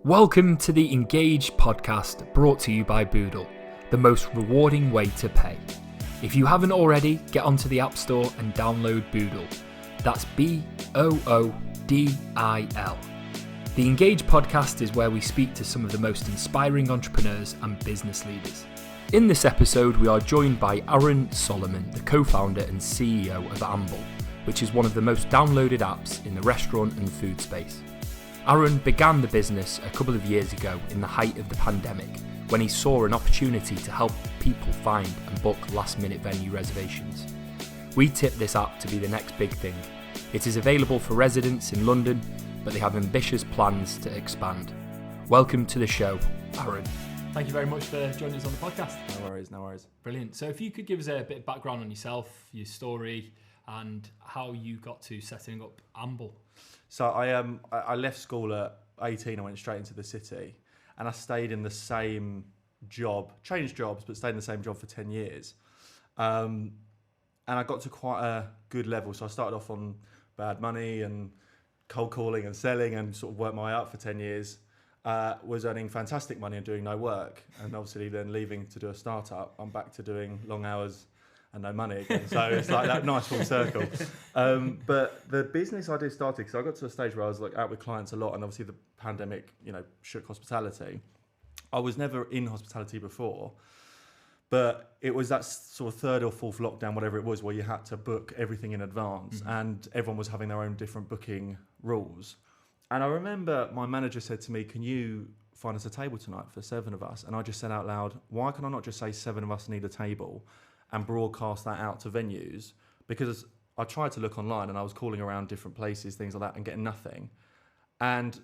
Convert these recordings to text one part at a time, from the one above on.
Welcome to the Engage podcast, brought to you by Boodle, the most rewarding way to pay. If you haven't already, get onto the App Store and download Boodle. That's Boodil. The Engage podcast is where we speak to some of the most inspiring entrepreneurs and business leaders. In this episode, we are joined by Aaron Solomon, the co-founder and CEO of AMBL, which is one of the most downloaded apps in the restaurant and food space. Aaron began the business a couple of years ago in the height of the pandemic, when he saw an opportunity to help people find and book last-minute venue reservations. We tip this app to be the next big thing. It is available for residents in London, but they have ambitious plans to expand. Welcome to the show, Aaron. Thank you very much for joining us on the podcast. No worries. Brilliant. So if you could give us a bit of background on yourself, your story, and how you got to setting up AMBL. So I left school at 18. I went straight into the city, and I stayed in the same job, changed jobs, but stayed in the same job for 10 years. And I got to quite a good level. So I started off on bad money and cold calling and selling, and sort of worked my way up for 10 years. Was earning fantastic money and doing no work. And obviously then leaving to do a startup, I'm back to doing long hours and no money again. So it's like that nice full circle. But the business idea started because I got to a stage where I was like out with clients a lot, and obviously the pandemic, shook hospitality. I was never in hospitality before, but it was that sort of third or fourth lockdown, whatever it was, where you had to book everything in advance, and everyone was having their own different booking rules. And I remember my manager said to me, "Can you find us a table tonight for 7 of us?" And I just said out loud, "Why can I not just say 7 of us need a table and broadcast that out to venues?" Because I tried to look online and I was calling around different places, things like that, and getting nothing. And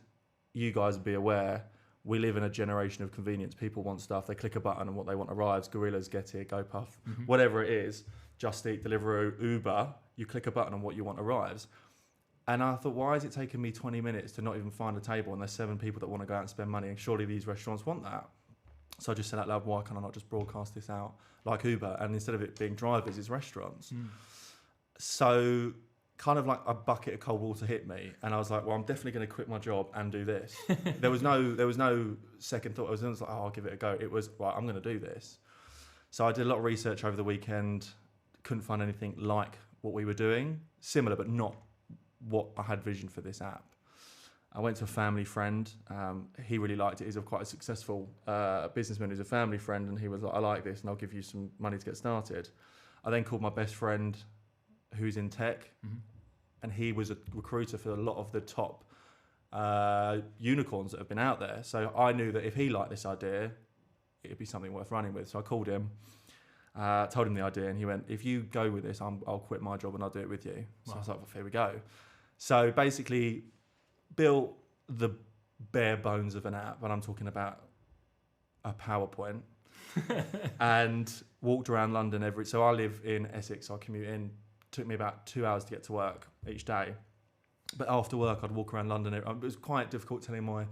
you guys would be aware, we live in a generation of convenience. People want stuff, they click a button and what they want arrives. Gorillas, Get Here, GoPuff, whatever it is, Just Eat, Deliveroo, Uber, you click a button and what you want arrives. And I thought, why is it taking me 20 minutes to not even find a table, and there's 7 people that want to go out and spend money, and surely these restaurants want that? So I just said out loud, why can I not just broadcast this out like Uber? And instead of it being drivers, it's restaurants. So kind of like a bucket of cold water hit me, and I was like, well, I'm definitely going to quit my job and do this. There was no second thought. I was like, oh, I'll give it a go. It was, right, I'm going to do this. So I did a lot of research over the weekend, couldn't find anything like what we were doing, similar, but not what I had vision for this app. I went to a family friend. He really liked it. He's quite a successful businessman who's a family friend, and he was like, I like this and I'll give you some money to get started. I then called my best friend who's in tech, and he was a recruiter for a lot of the top unicorns that have been out there. So I knew that if he liked this idea, it'd be something worth running with. So I called him, told him the idea, and he went, if you go with this, I'll quit my job and I'll do it with you. So I was like, well, here we go. So basically built the bare bones of an app, and I'm talking about a PowerPoint, and walked around London so I live in Essex, I commute in, took me about 2 hours to get to work each day. But after work, I'd walk around London. It was quite difficult telling my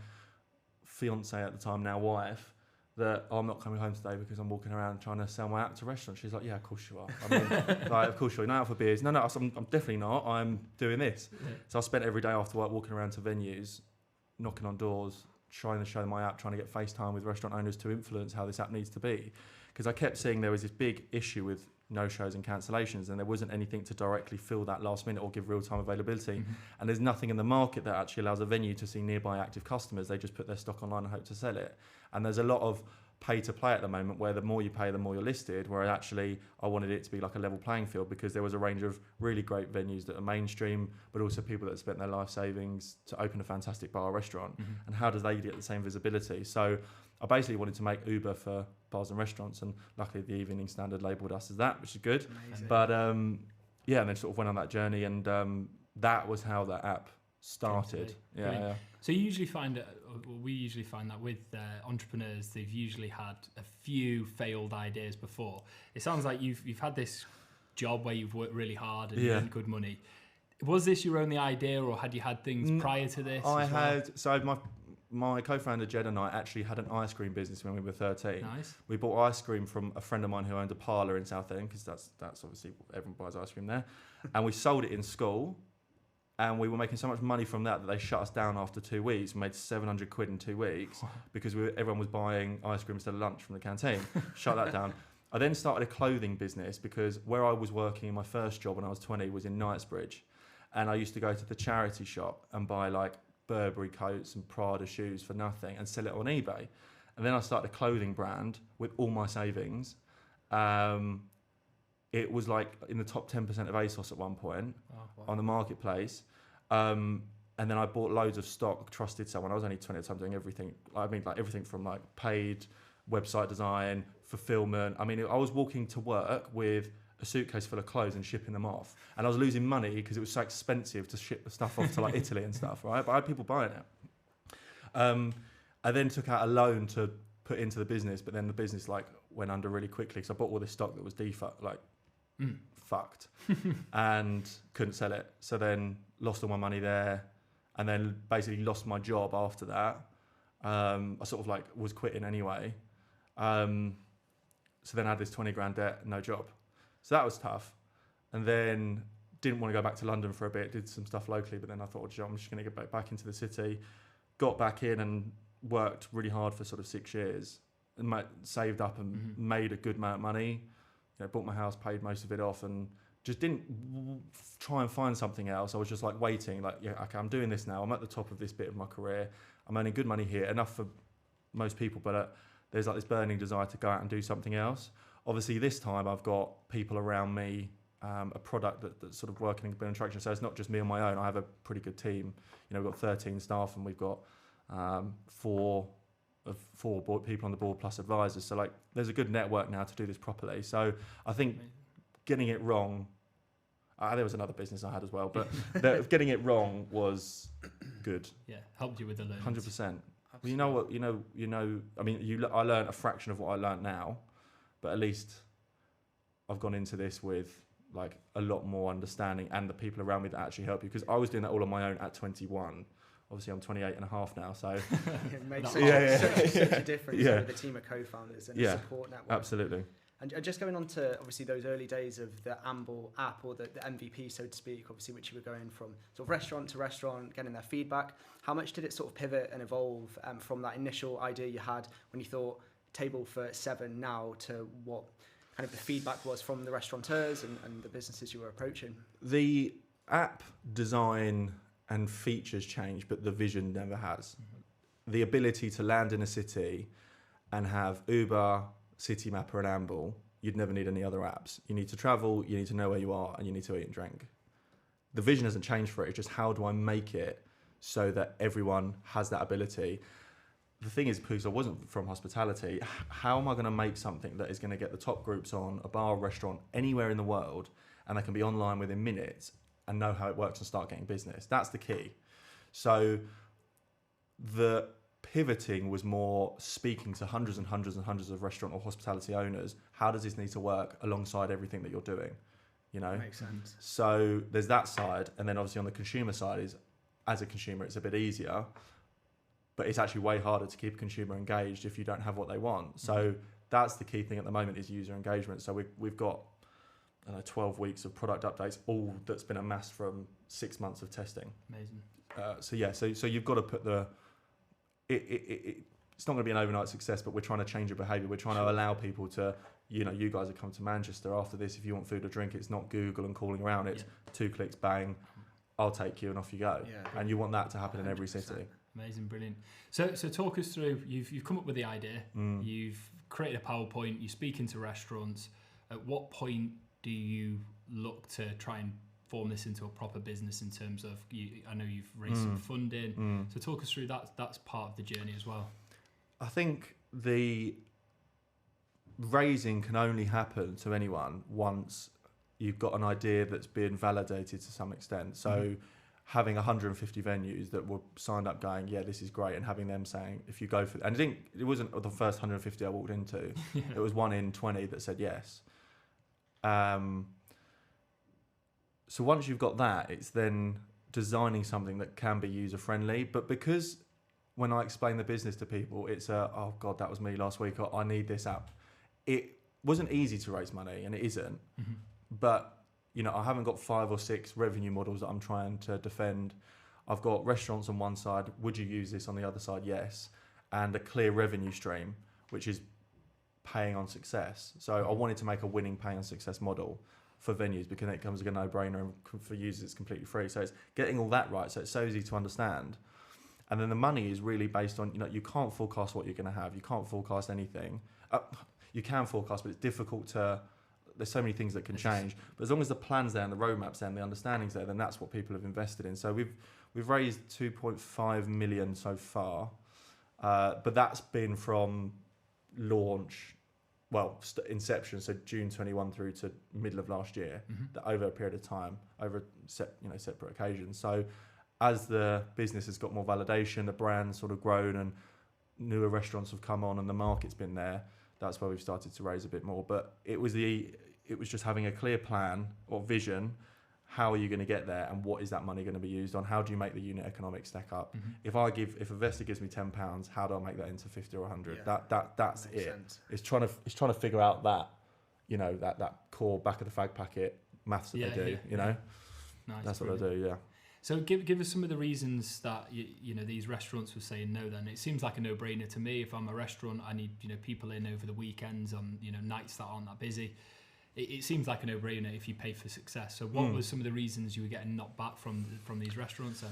fiance at the time, now wife, that I'm not coming home today because I'm walking around trying to sell my app to restaurants. She's like, yeah, of course you are. I mean, like, of course you are. You're not out for beers. No, I'm definitely not. I'm doing this. Yeah. So I spent every day after work walking around to venues, knocking on doors, trying to show my app, trying to get FaceTime with restaurant owners to influence how this app needs to be. Because I kept seeing there was this big issue with no-shows and cancellations, and there wasn't anything to directly fill that last minute or give real-time availability. And there's nothing in the market that actually allows a venue to see nearby active customers. They just put their stock online and hope to sell it. And there's a lot of pay to play at the moment, where the more you pay, the more you're listed, where actually I wanted it to be like a level playing field, because there was a range of really great venues that are mainstream, but also people that have spent their life savings to open a fantastic bar or restaurant. And how does they get the same visibility? So I basically wanted to make Uber for bars and restaurants, and luckily the Evening Standard labelled us as that, which is good. Amazing. But and then sort of went on that journey, and that was how that app started. Yeah. So you usually find it, or we usually find that with entrepreneurs, they've usually had a few failed ideas before. It sounds like you've had this job where you've worked really hard and earned good money. Was this your only idea, or had you had things prior to this? I had. So my co-founder Jed and I actually had an ice cream business when we were 13. Nice. We bought ice cream from a friend of mine who owned a parlour in Southend, because that's obviously everyone buys ice cream there, and we sold it in school. And we were making so much money from that they shut us down after 2 weeks. We made 700 quid in 2 weeks because everyone was buying ice cream instead of lunch from the canteen. Shut that down. I then started a clothing business because where I was working in my first job when I was 20 was in Knightsbridge. And I used to go to the charity shop and buy like Burberry coats and Prada shoes for nothing and sell it on eBay. And then I started a clothing brand with all my savings. It was like in the top 10% of ASOS at one point on the marketplace. And then I bought loads of stock, trusted someone. I was only 20 at the time doing everything. I mean, like everything from like paid website design, fulfillment. I mean, I was walking to work with a suitcase full of clothes and shipping them off. And I was losing money because it was so expensive to ship the stuff off to like Italy and stuff, right? But I had people buying it. I then took out a loan to put into the business, but then the business like went under really quickly because I bought all this stock that was fucked and couldn't sell it. So then lost all my money there and then basically lost my job after that. I sort of like was quitting anyway. So then I had this 20 grand debt, no job. So that was tough. And then didn't want to go back to London for a bit, did some stuff locally, but then I thought, I'm just going to get back into the city. Got back in and worked really hard for sort of 6 years and saved up and made a good amount of money. Bought my house, paid most of it off, and just didn't try and find something else. I was just like waiting, like, yeah, okay, I'm doing this now. I'm at the top of this bit of my career. I'm earning good money here, enough for most people, but there's like this burning desire to go out and do something else. Obviously, this time I've got people around me, a product that's sort of working in building traction. So it's not just me on my own. I have a pretty good team. We've got 13 staff and we've got four people on the board plus advisors. So like, there's a good network now to do this properly. So I think getting it wrong, there was another business I had as well, but getting it wrong was good. Yeah, helped you with the learning. 100%. Well, you know what? I mean, I learned a fraction of what I learned now, but at least I've gone into this with like a lot more understanding and the people around me that actually help you. Because I was doing that all on my own at 21. Obviously, I'm 28 and a half now, so it makes such a difference with the team of co-founders and the support network. Absolutely. And just going on to obviously those early days of the AMBL app, or the MVP, so to speak, obviously, which you were going from sort of restaurant to restaurant, getting their feedback. How much did it sort of pivot and evolve from that initial idea you had when you thought table for 7 now to what kind of the feedback was from the restaurateurs and the businesses you were approaching? The app design and features change, but the vision never has. The ability to land in a city and have Uber, Citymapper and AMBL, you'd never need any other apps. You need to travel, you need to know where you are, and you need to eat and drink. The vision hasn't changed for it. It's just how do I make it so that everyone has that ability? The thing is, because I wasn't from hospitality, how am I going to make something that is going to get the top groups on a bar or restaurant anywhere in the world, and they can be online within minutes and know how it works and start getting business? That's the key. So the pivoting was more speaking to hundreds and hundreds and hundreds of restaurant or hospitality owners. How does this need to work alongside everything that you're doing? Makes sense. So there's that side, and then obviously on the consumer side is, as a consumer, it's a bit easier, but it's actually way harder to keep a consumer engaged if you don't have what they want. So that's the key thing at the moment, is user engagement. So we've got 12 weeks of product updates, all that's been amassed from 6 months of testing. Amazing. So you've got to put it's not going to be an overnight success, but we're trying to change your behaviour. We're trying to allow people to, you guys have come to Manchester after this. If you want food or drink, it's not Google and calling around. It's 2 clicks, bang, I'll take you, and off you go. Yeah. And you want that to happen 100%. In every city. Amazing, brilliant. So talk us through. You've come up with the idea. You've created a PowerPoint. You're speaking to restaurants. At what point do you look to try and form this into a proper business in terms of, I know you've raised some funding, so talk us through that's part of the journey as well. I think the raising can only happen to anyone once you've got an idea that's been validated to some extent. So having 150 venues that were signed up going, yeah, this is great, and having them saying, if you go for it, and it wasn't the first 150 I walked into, it was 1 in 20 that said yes. So once you've got that, it's then designing something that can be user-friendly. But because when I explain the business to people, it's oh God, that was me last week, I need this app. It wasn't easy to raise money, and it isn't. But I haven't got 5 or 6 revenue models that I'm trying to defend. I've got restaurants on one side. Would you use this on the other side? Yes. And a clear revenue stream, which is paying on success. So I wanted to make a winning pay on success model for venues because it comes as a no-brainer, and for users it's completely free. So it's getting all that right. So it's so easy to understand. And then the money is really based on, you can't forecast what you're going to have. You can't forecast anything. You can forecast, but it's difficult to. There's so many things that can change. But as long as the plan's there and the roadmap's there and the understanding's there, then that's what people have invested in. So we've raised 2.5 million so far, but that's been from launch, inception, so June 21 through to middle of last year, that over a period of time, over separate occasions. So as the business has got more validation, the brand's sort of grown and newer restaurants have come on and the market's been there, that's where we've started to raise a bit more. But it was just having a clear plan or vision. How are you going to get there, and what is that money going to be used on? How do you make the unit economics stack up? If an investor gives me £10, how do I make that into 50 or 100? Yeah, that's it. sense. It's trying to figure out that, that core back of the fag packet maths that they do. Nice, that's brilliant. What they do. Yeah. So give us some of the reasons that these restaurants were saying no. Then it seems like a no-brainer to me. If I'm a restaurant, I need people in over the weekends on nights that aren't that busy. It seems like a no-brainer if you pay for success. So what were some of the reasons you were getting knocked back from these restaurants then?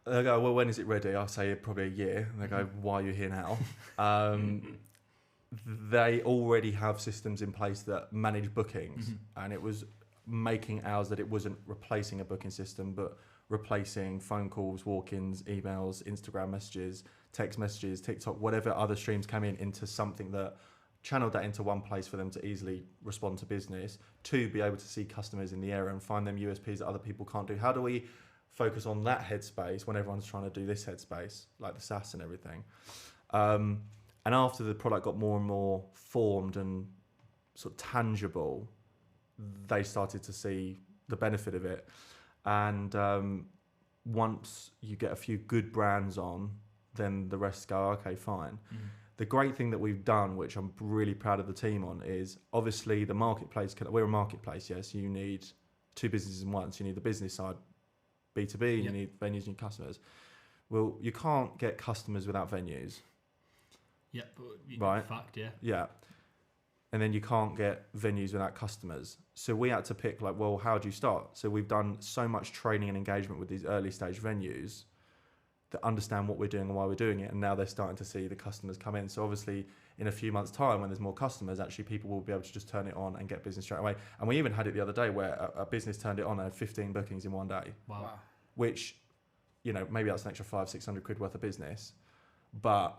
They go, well, when is it ready? I'll say probably a year. And they go, why are you here now? They already have systems in place that manage bookings, and it was making ours that it wasn't replacing a booking system, but replacing phone calls, walk-ins, emails, Instagram messages, text messages, TikTok, whatever other streams came into something that channeled that into one place for them to easily respond to business, to be able to see customers in the area and find them USPs that other people can't do. How do we focus on that headspace when everyone's trying to do this headspace, like the SaaS and everything? And after the product got more and more formed and sort of tangible, they started to see the benefit of it. And once you get a few good brands on, then the rest go, okay, fine. The great thing that we've done, which I'm really proud of the team on, is obviously the marketplace. We're a marketplace, yes. You need 2 businesses in one. So you need the business side, B2B, you need venues, you need customers. Well, you can't get customers without venues. Yeah, but right? Fact, yeah. Yeah. And then you can't get venues without customers. So we had to pick how do you start? So we've done so much training and engagement with these early stage venues that understand what we're doing and why we're doing it. And now they're starting to see the customers come in. So obviously in a few months' time, when there's more customers, actually people will be able to just turn it on and get business straight away. And we even had it the other day where a business turned it on and had 15 bookings in one day. Wow. Which, maybe that's an extra 500-600 quid worth of business. But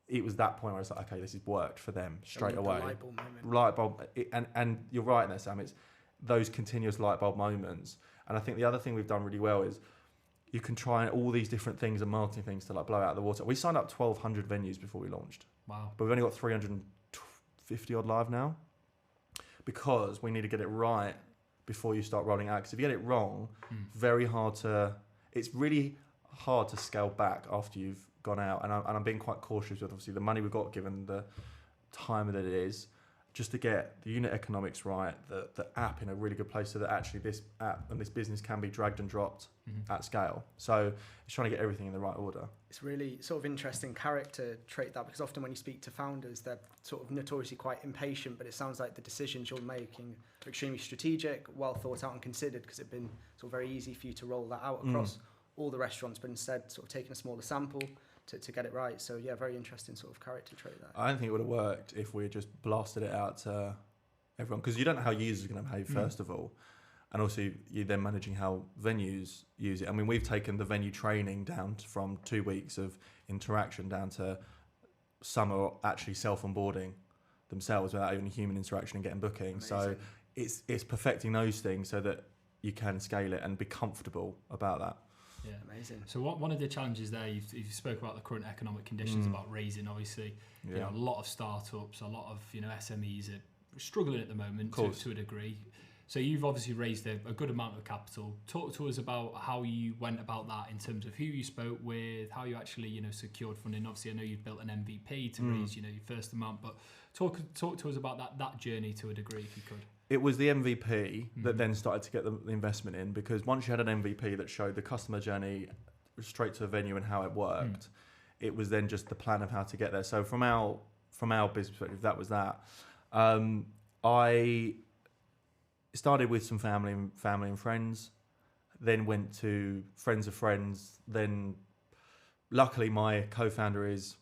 it was that point where it's like, okay, this has worked for them straight away. Light bulb. And you're right there, Sam. It's those continuous light bulb moments. And I think the other thing we've done really well is you can try all these different things and marketing things to blow out of the water. We signed up 1,200 venues before we launched. Wow. But we've only got 350 odd live now because we need to get it right before you start rolling out. Because if you get it wrong, it's really hard to scale back after you've gone out. And I'm being quite cautious with obviously the money we've got given the time that it is, just to get the unit economics right, the app in a really good place so that actually this app and this business can be dragged and dropped at scale. So it's trying to get everything in the right order. It's really sort of interesting character trait that, because often when you speak to founders, they're sort of notoriously quite impatient, but it sounds like the decisions you're making are extremely strategic, well thought out and considered, because it's been sort of very easy for you to roll that out across all the restaurants, but instead sort of taking a smaller sample to get it right. So yeah, very interesting sort of character trait there. I don't think it would have worked if we had just blasted it out to everyone, because you don't know how users are going to behave first of all, and also you're then managing how venues use it. I mean, we've taken the venue training down from 2 weeks of interaction down to some are actually self-onboarding themselves without even human interaction and getting bookings. So it's perfecting those things so that you can scale it and be comfortable about that. Yeah, amazing. So one of the challenges there, you spoke about the current economic conditions, about raising, obviously. Yeah. A lot of startups, a lot of SMEs are struggling at the moment to a degree. So you've obviously raised a good amount of capital. Talk to us about how you went about that in terms of who you spoke with, how you actually secured funding. Obviously, I know you've built an MVP to raise your first amount, but talk to us about that journey to a degree, if you could. it was the MVP that then started to get the investment in, because once you had an MVP that showed the customer journey straight to a venue and how it worked, it was then just the plan of how to get there. So from our business perspective, that was that. I started with some family and friends, then went to friends of friends. Then luckily my co-founder is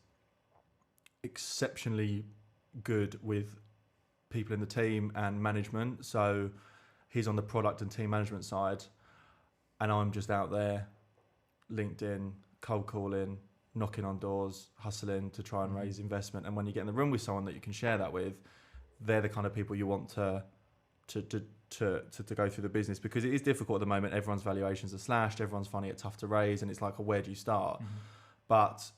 exceptionally good with people in the team and management, so he's on the product and team management side, and I'm just out there LinkedIn, cold calling, knocking on doors, hustling to try and raise investment. And when you get in the room with someone that you can share that with, they're the kind of people you want to go through the business, because it is difficult at the moment. Everyone's valuations are slashed, everyone's finding it tough to raise, and it's like, where do you start? But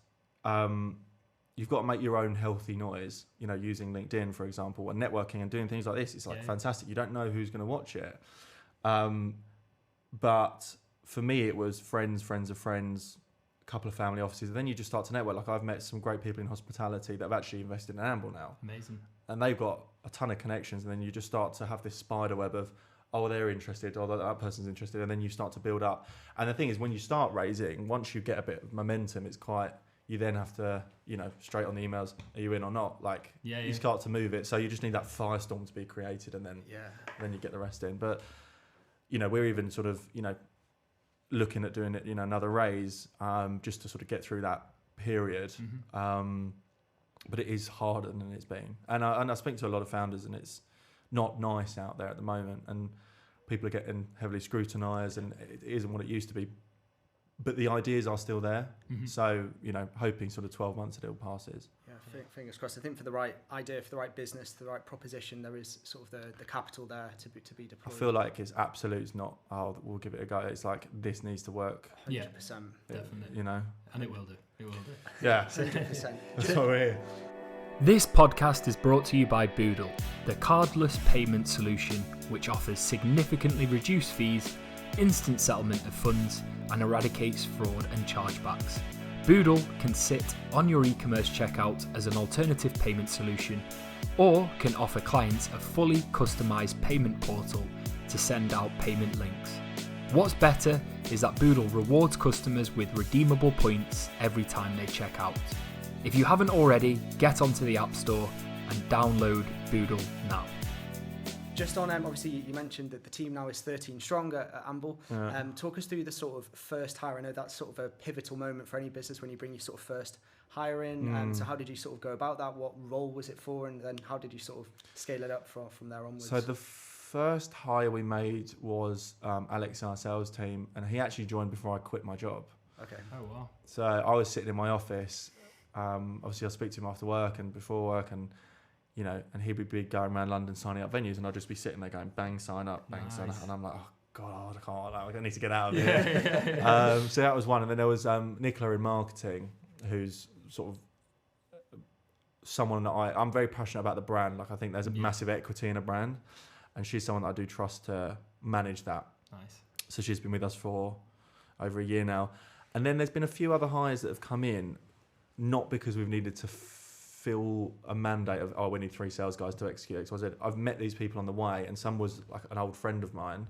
you've got to make your own healthy noise, using LinkedIn, for example, and networking and doing things like this. It's fantastic. You don't know who's going to watch it. But for me, it was friends of friends, a couple of family offices. And then you just start to network. Like, I've met some great people in hospitality that have actually invested in AMBL now. Amazing. And they've got a ton of connections. And then you just start to have this spider web of, they're interested, or that person's interested. And then you start to build up. And the thing is, when you start raising, once you get a bit of momentum, you then have to, straight on the emails, are you in or not? You start to move it. So you just need that firestorm to be created, and then you get the rest in. But, we're even sort of, looking at doing it, another raise, just to sort of get through that period. But it is harder than it's been. And I speak to a lot of founders, and it's not nice out there at the moment. And people are getting heavily scrutinised, and it isn't what it used to be. But the ideas are still there. So, hoping sort of 12 months it all passes. Yeah, fingers crossed. I think for the right idea, for the right business, the right proposition, there is sort of the capital there to be deployed. I feel like it's absolute. It's not, we'll give it a go. It's like, this needs to work. 100%. Yeah, definitely. And it will do. It will do. Yeah. 100%. That's what we're here. This podcast is brought to you by Boodle, the cardless payment solution which offers significantly reduced fees, instant settlement of funds, and eradicates fraud and chargebacks. Boodle can sit on your e-commerce checkout as an alternative payment solution, or can offer clients a fully customised payment portal to send out payment links. What's better is that Boodle rewards customers with redeemable points every time they check out. If you haven't already, get onto the App Store and download Boodle now. Just on, obviously you mentioned that the team now is 13 strong at AMBL. Talk us through the sort of first hire. I know that's sort of a pivotal moment for any business when you bring your sort of first hire in. So how did you sort of go about that? What role was it for? And then how did you sort of scale it up from there onwards? So the first hire we made was Alex in our sales team, and he actually joined before I quit my job. Okay. Oh, wow. So I was sitting in my office. Obviously, I'll speak to him after work and before work, and and he would be going around London signing up venues, and I'd just be sitting there going, bang, sign up, sign up, and I'm like, oh God, I need to get out of here. So that was one, and then there was Nicola in marketing, who's sort of someone that I'm very passionate about the brand. Like, I think there's a massive equity in a brand, and she's someone that I do trust to manage that. Nice. So she's been with us for over a year now, and then there's been a few other hires that have come in, not because we've needed to fill a mandate of, we need 3 sales guys to execute XYZ. I've met these people on the way, and some was like an old friend of mine,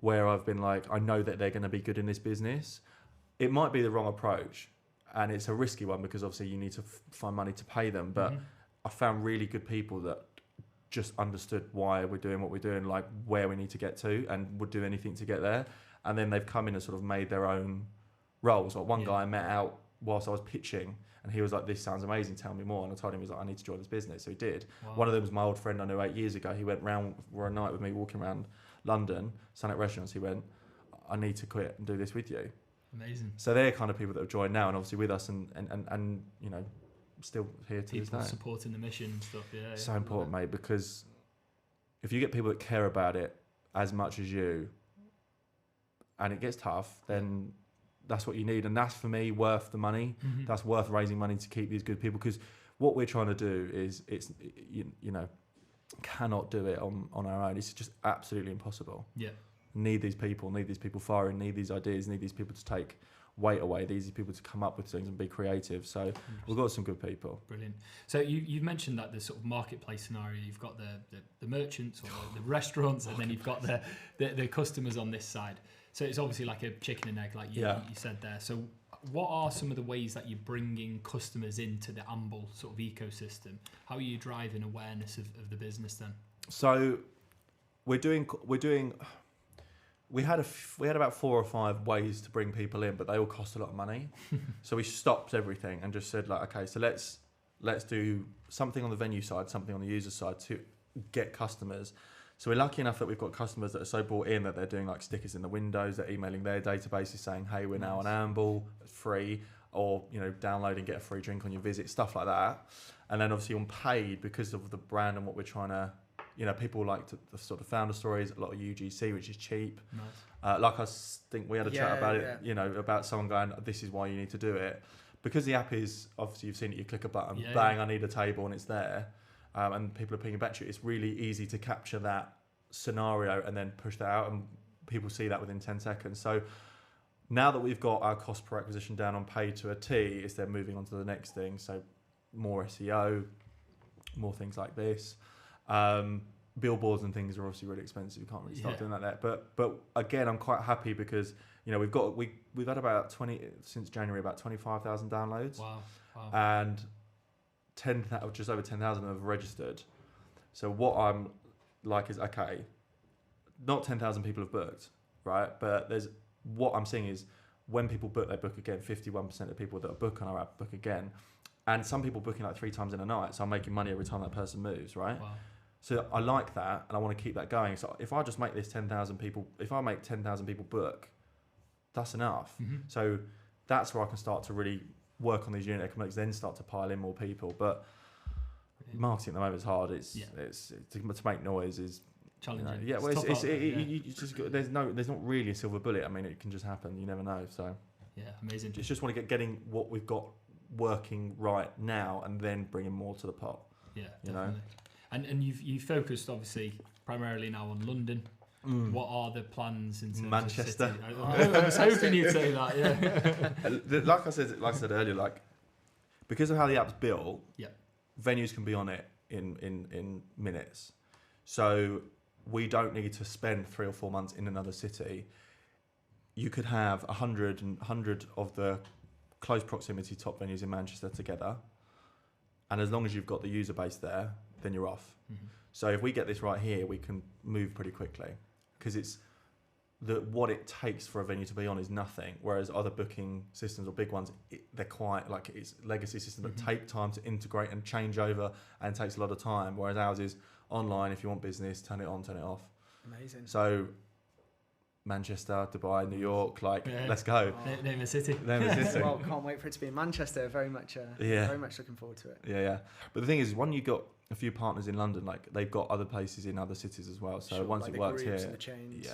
where I've been like, I know that they're going to be good in this business. It might be the wrong approach, and it's a risky one, because obviously you need to find money to pay them. But I found really good people that just understood why we're doing what we're doing, like where we need to get to, and would do anything to get there. And then they've come in and sort of made their own roles. Like, one guy I met out whilst I was pitching, and he was like, this sounds amazing, tell me more. And I told him, he was like, I need to join this business. So he did. Wow. One of them was my old friend I knew 8 years ago. He went round for a night with me, walking around London, Sunnet Restaurants. He went, I need to quit and do this with you. Amazing. So they're kind of people that have joined now, and obviously with us, and still here to people this day. Supporting the mission and stuff, yeah. So important, mate, because if you get people that care about it as much as you, and it gets tough, then that's what you need. And that's, for me, worth the money. That's worth raising money to keep these good people, because what we're trying to do is, cannot do it on our own. It's just absolutely impossible. Yeah. Need these people firing, need these ideas, need these people to take weight away. The easy people to come up with things and be creative. So we've got some good people. Brilliant. So you've mentioned that the sort of marketplace scenario. You've got the merchants or the restaurants, and then you've got the customers on this side. So it's obviously like a chicken and egg, like you said there. So what are some of the ways that you're bringing customers into the AMBL sort of ecosystem? How are you driving awareness of the business then? So we had about 4 or 5 ways to bring people in, but they all cost a lot of money. So we stopped everything and just said, like, okay, so let's do something on the venue side, something on the user side to get customers. So we're lucky enough that we've got customers that are so bought in that they're doing like stickers in the windows, they're emailing their databases saying, hey, we're now on AMBL, it's free, or, you know, download and get a free drink on your visit, stuff like that. And then obviously on paid, because of the brand and what we're trying to, you know, people like the sort of founder stories, a lot of UGC, which is cheap. Nice. Like I think we had a chat about it, you know, about someone going, this is why you need to do it. Because the app is, obviously you've seen it, you click a button, bang, I need a table, and it's there. And people are pinging back to you. It's really easy to capture that scenario and then push that out, and people see that within 10 seconds. So now that we've got our cost per acquisition down on paid to a T, is they're moving on to the next thing. So more SEO, more things like this. Billboards and things are obviously really expensive. You can't really start doing that there. But again, I'm quite happy because, you know, we've had about since January about 25,000 downloads. Wow. And just over 10,000 have registered. So what I'm like is, okay, not 10,000 people have booked, right? But what I'm seeing is when people book, they book again. 51% of people that book on our app book again. And some people booking like 3 times in a night. So I'm making money every time that person moves, right? Wow. So I like that, and I want to keep that going. So if I just make this 10,000 people, if I make 10,000 people book, that's enough. Mm-hmm. So that's where I can start to really work on these unit economics, then start to pile in more people. But marketing at the moment is hard. It's to make noise is challenging. You know, you just there's not really a silver bullet. I mean, it can just happen. You never know. So amazing. It's just want to getting what we've got working right now, and then bringing more to the pot. Yeah, you definitely. know. And you've focused obviously primarily now on London. What are the plans in terms Manchester? of Manchester? I was hoping you'd say that. Yeah. Like I said earlier, like because of how the app's built, venues can be on it in minutes. So we don't need to spend 3 or 4 months in another city. You could have 100 of the close proximity top venues in Manchester together, and as long as you've got the user base there, then you're off. Mm-hmm. So if we get this right here, we can move pretty quickly, because it's what it takes for a venue to be on is nothing. Whereas other booking systems or big ones, they're quite like it's legacy systems that take time to integrate and change over, and takes a lot of time. Whereas ours is online. If you want business, turn it on, turn it off. Amazing. So Manchester, Dubai, New York, let's go. Name a city. Well, can't wait for it to be in Manchester. Very much looking forward to it. Yeah. But the thing is, when you got a few partners in London, like they've got other places in other cities as well. So once it works here, and the chains.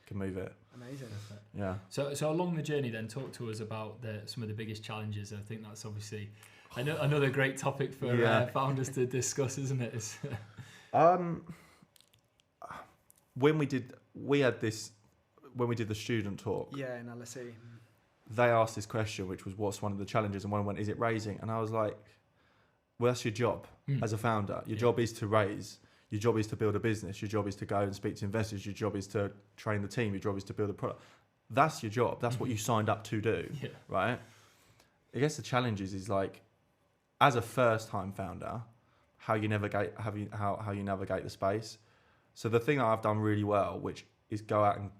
can move it. Amazing. Yeah. So along the journey, then talk to us about some of the biggest challenges. I think that's obviously another great topic for founders to discuss, isn't it? When we did the student talk, in LSE, they asked this question, which was, what's one of the challenges? And one went, is it raising? And I was like, well, that's your job as a founder. Your job is to raise. Your job is to build a business. Your job is to go and speak to investors. Your job is to train the team. Your job is to build a product. That's your job. That's what you signed up to do, right? I guess the challenge is like, as a first-time founder, how you navigate the space. So the thing that I've done really well, which is go out and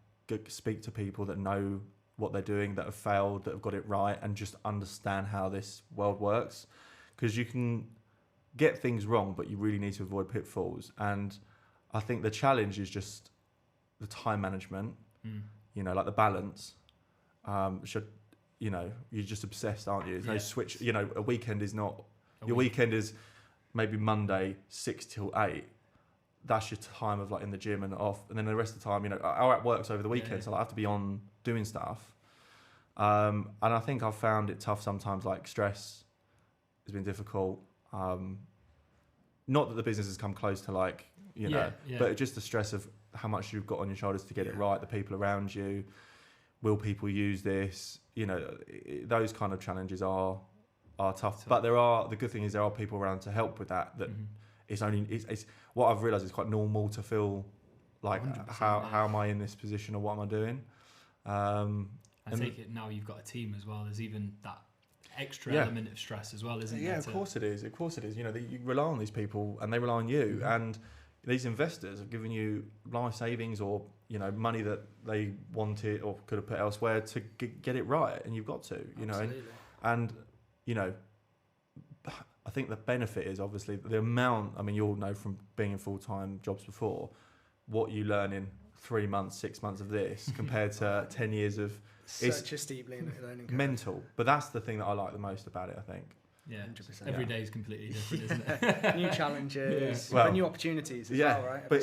speak to people that know what they're doing, that have failed, that have got it right, and just understand how this world works. Because you can get things wrong, but you really need to avoid pitfalls. And I think the challenge is just the time management, like the balance. You're just obsessed, aren't you? There's no switch. A weekend is not, weekend is maybe Monday 6 till 8. That's your time of like in the gym and off. And then the rest of the time, our app works over the weekend. So I have to be on doing stuff. And I think I've found it tough sometimes, like stress has been difficult. Not that the business has come close to but just the stress of how much you've got on your shoulders to get it right, the people around you, will people use this? those kind of challenges are tough. But the good thing is there are people around to help with that. It's what I've realised is quite normal to feel like how am I in this position or what am I doing? I take it now you've got a team as well. There's even that extra element of stress as well, isn't there? Yeah, of course it is. You rely on these people and they rely on you. And these investors have given you life savings or money that they wanted or could have put elsewhere to get it right, and you've got to. And I think the benefit is obviously the amount. I mean, you all know from being in full-time jobs before, what you learn in 3 months, 6 months of this compared to 10 years of. Such a steep learning curve. Mental, but that's the thing that I like the most about it. I think. Yeah, 100%. Every day is completely different, isn't it? New challenges, new opportunities as well, right? But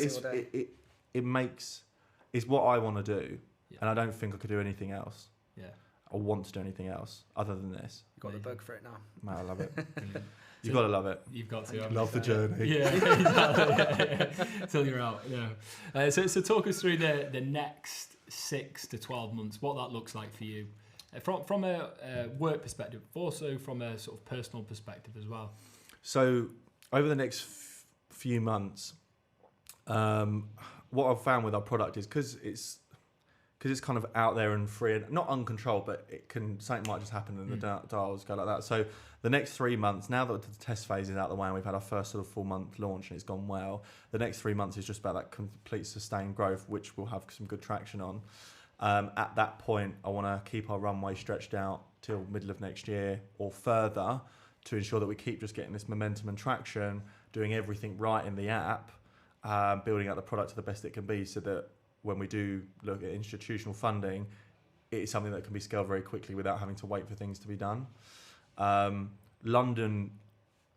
it's what I want to do, and I don't think I could do anything else. Yeah, I want to do anything else other than this. You've got the bug for it now. Man, I love it. You've got to love it. You've got to. Love the journey. Yeah, exactly. Till you're out. Yeah. So talk us through the next 6 to 12 months. What that looks like for you, from a work perspective, also from a sort of personal perspective as well. So over the next few months, what I've found with our product is because it's kind of out there and free and not uncontrolled, but something might just happen and the dials go like that. So the next 3 months, now that the test phase is out the way and we've had our first sort of full month launch and it's gone well, the next 3 months is just about that complete sustained growth, which we'll have some good traction on. At that point, I want to keep our runway stretched out till middle of next year or further to ensure that we keep just getting this momentum and traction, doing everything right in the app, building out the product to the best it can be so that when we do look at institutional funding, it is something that can be scaled very quickly without having to wait for things to be done. London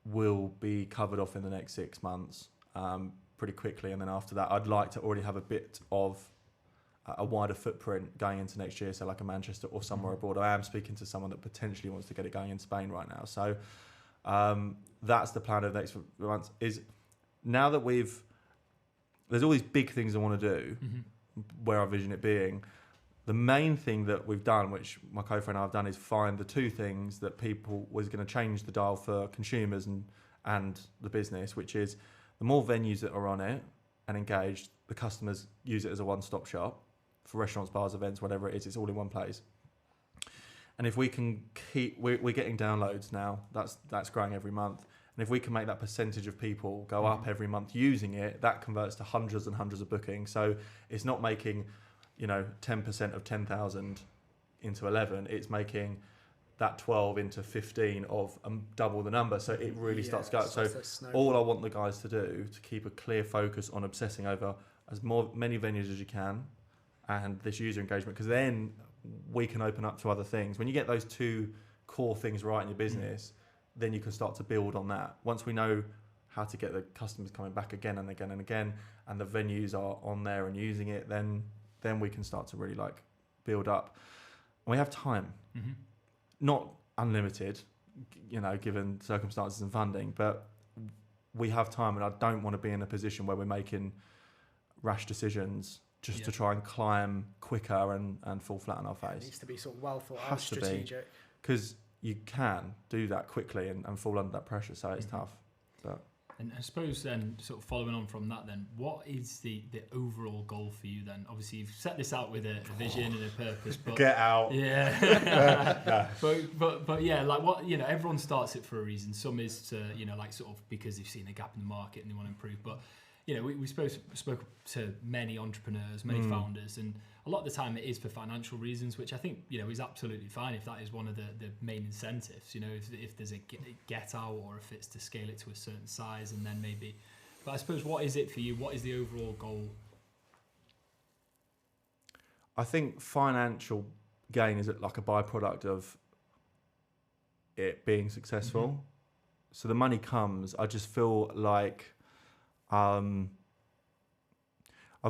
will be covered off in the next 6 months pretty quickly, and then after that I'd like to already have a bit of a wider footprint going into next year, so like a Manchester or somewhere abroad. I am speaking to someone that potentially wants to get it going in Spain right now, so that's the plan of the next few months. Is now that there's all these big things I want to do, where I vision it being. The main thing that we've done, which my co-founder and I have done, is find the two things that people was going to change the dial for consumers and the business, which is the more venues that are on it and engaged, the customers use it as a one-stop shop for restaurants, bars, events, whatever it is. It's all in one place. And if we can we're getting downloads now. That's growing every month. And if we can make that percentage of people go up every month using it, that converts to hundreds and hundreds of bookings. So it's not making 10% of 10,000 into 11. It's making that 12 into 15 of double the number. So it really starts going. So all I want the guys to do to keep a clear focus on obsessing over many venues as you can and this user engagement, because then we can open up to other things. When you get those two core things right in your business, then you can start to build on that. Once we know how to get the customers coming back again and again and again, and the venues are on there and using it, then we can start to really build up. And we have time, not unlimited, given circumstances and funding, but we have time, and I don't want to be in a position where we're making rash decisions just to try and climb quicker and fall flat on our face. It needs to be sort of well thought out, strategic. Because you can do that quickly and fall under that pressure, so it's tough. But and I suppose then, sort of following on from that, then what is the overall goal for you then? Obviously, you've set this out with a vision and a purpose. But get out. Yeah. but yeah, like what everyone starts it for a reason. Some is to sort of because they've seen a gap in the market and they want to improve. But we spoke to many entrepreneurs, many founders, and a lot of the time it is for financial reasons, which I think is absolutely fine if that is one of the main incentives. If there's a get out, or if it's to scale it to a certain size, and then maybe. But I suppose, what is it for you? What is the overall goal? I think financial gain is like a byproduct of it being successful. So the money comes. I just feel like I've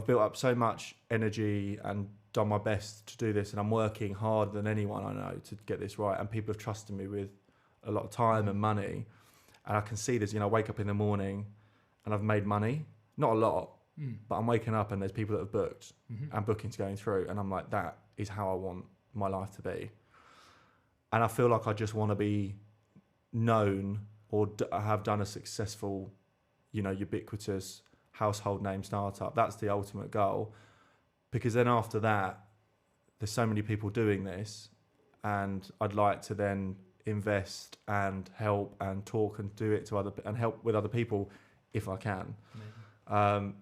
built up so much energy and done my best to do this, and I'm working harder than anyone I know to get this right, and people have trusted me with a lot of time and money, and I can see this. I wake up in the morning and I've made money, not a lot, but I'm waking up and there's people that have booked and bookings going through, and I'm like, that is how I want my life to be. And I feel like I just want to be known or have done a successful, ubiquitous household name startup. That's the ultimate goal. Because then after that, there's so many people doing this, and I'd like to then invest and help and talk and do it and help with other people if I can.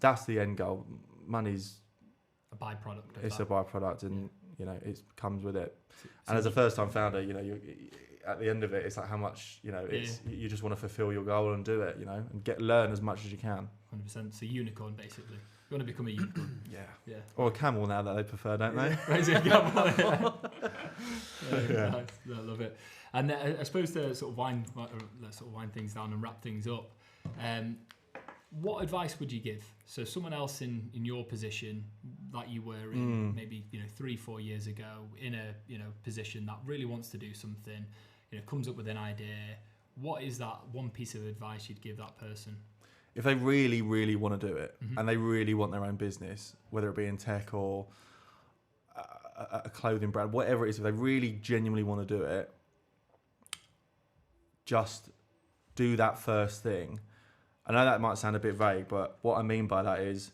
That's the end goal. Money's a byproduct. It's a byproduct, and it comes with it. And as a first-time founder, you at the end of it, it's like how much you just want to fulfill your goal and do it, and learn as much as you can. 100%. It's a unicorn, basically. You want to become a unicorn. Yeah. Or a camel now that they prefer, don't they? Raising a camel. Nice. I love it. And I suppose to sort of wind things down and wrap things up. What advice would you give? So someone else in your position, like you were in maybe 3-4 years ago, in a position that really wants to do something, comes up with an idea. What is that one piece of advice you'd give that person? If they really, really want to do it, and they really want their own business, whether it be in tech or a clothing brand, whatever it is, if they really genuinely want to do it, just do that first thing. I know that might sound a bit vague, but what I mean by that is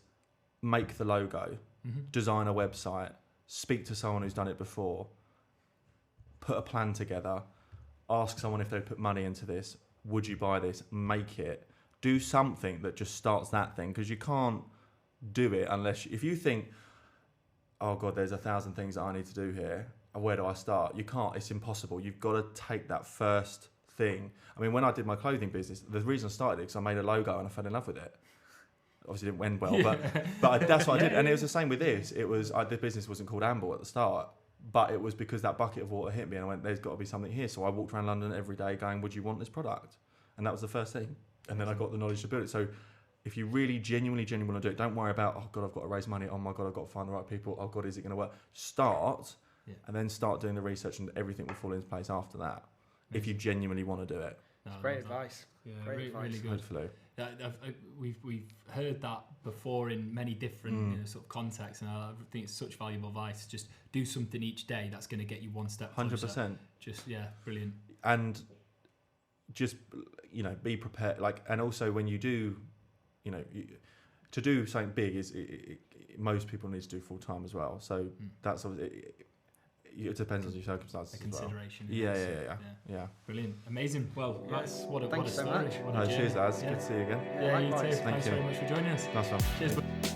make the logo, design a website, speak to someone who's done it before, put a plan together, ask someone if they put money into this, would you buy this, make it. Do something that just starts that thing, because you can't do it unless if you think, oh God, there's 1,000 things that I need to do here. Where do I start? You can't. It's impossible. You've got to take that first thing. I mean, when I did my clothing business, the reason I started it because I made a logo and I fell in love with it. Obviously, it didn't end well, but that's what I did. And it was the same with this. It was the business wasn't called AMBL at the start, but it was because that bucket of water hit me and I went, there's got to be something here. So I walked around London every day going, would you want this product? And that was the first thing. And then I got the knowledge to build it. So if you really genuinely want to do it, don't worry about, oh God, I've got to raise money. Oh my God, I've got to find the right people. Oh God, is it going to work? Start and then start doing the research, and everything will fall into place after that. If you genuinely want to do it. Great advice. Yeah, Great advice. Really good. Hopefully. We've heard that before in many different sort of contexts, and I think it's such valuable advice. Just do something each day that's going to get you one step closer. 100%. Just brilliant. And just be prepared. And also when you do, to do something big most people need to do full time as well. So that's obviously. It depends on your circumstances. A consideration. Yeah. Brilliant. Amazing. Well, that's what a Thank you so story. much. Cheers, lads. Good to see you again. Yeah, you too. Thanks Thanks very much for joining us. Nice one. Cheers.